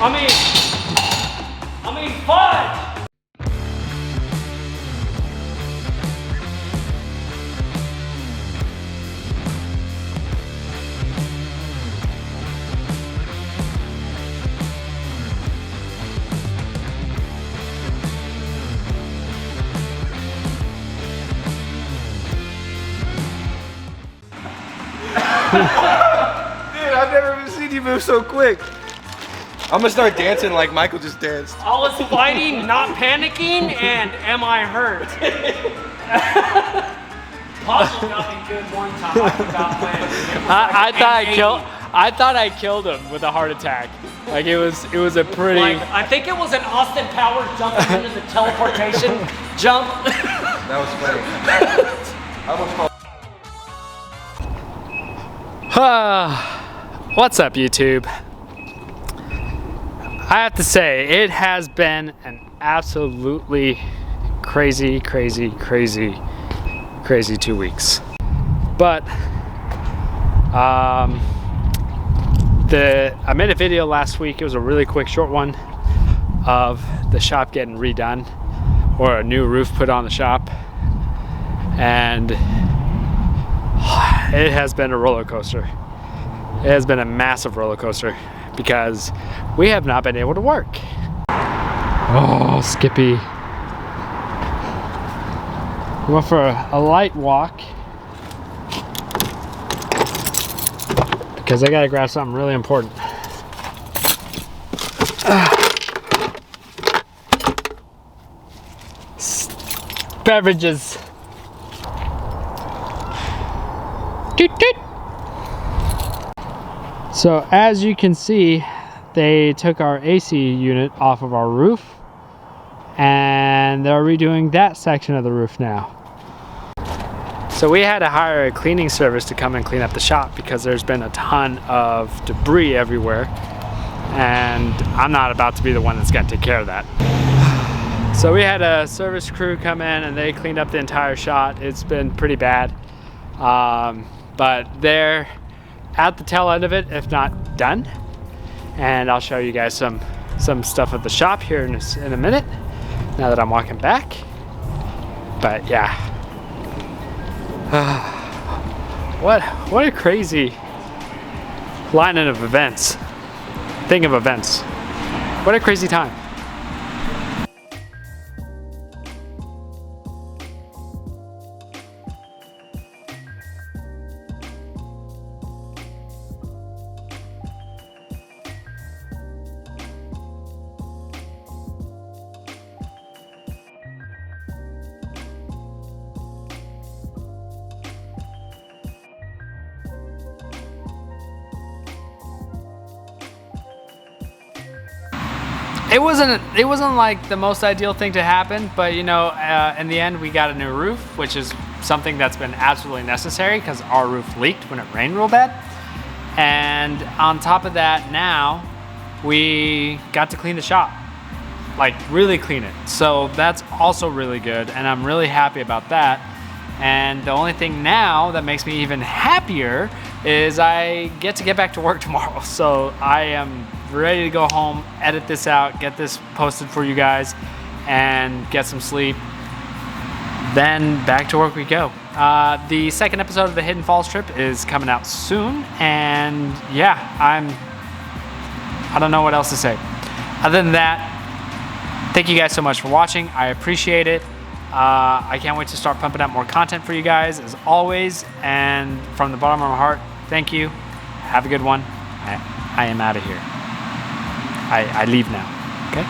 I mean fudge! Dude, I've never even seen you move so quick. I'm gonna start dancing like Michael just danced. I was fighting, not panicking, and am I hurt? Possibly got me good one time. I thought I killed him with a heart attack. Like it was a pretty. Like, I think it was an Austin Powers jumping into the teleportation jump. That was funny. I almost called. What's up, YouTube? I have to say, it has been an absolutely crazy 2 weeks. But I made a video last week. It was a really quick, short one of the shop getting redone, or a new roof put on the shop, and it has been a roller coaster. It has been a massive roller coaster because we have not been able to work. Oh, Skippy. We went for a light walk because I gotta grab something really important. Beverages. Toot toot. So as you can see, they took our AC unit off of our roof and they're redoing that section of the roof now. So we had to hire a cleaning service to come and clean up the shop because there's been a ton of debris everywhere, and I'm not about to be the one that's got to take care of that. So we had a service crew come in and they cleaned up the entire shop. It's been pretty bad, but they're at the tail end of it, if not done. And I'll show you guys some stuff at the shop here in a minute, now that I'm walking back. But yeah, what a crazy lining of events. Thing of events. What a crazy time. It wasn't like the most ideal thing to happen, but you know, in the end we got a new roof, which is something that's been absolutely necessary because our roof leaked when it rained real bad. And on top of that, now we got to clean the shop, like really clean it. So that's also really good, and I'm really happy about that. And the only thing now that makes me even happier is I get to get back to work tomorrow. So I am ready to go home, edit this out, get this posted for you guys, and get some sleep. Then back to work we go. The second episode of the Hidden Falls trip is coming out soon, and yeah, I don't know what else to say. Other than that, thank you guys so much for watching. I appreciate it. I can't wait to start pumping out more content for you guys as always, and from the bottom of my heart, thank you. Have a good one. I am out of here. I leave now, okay?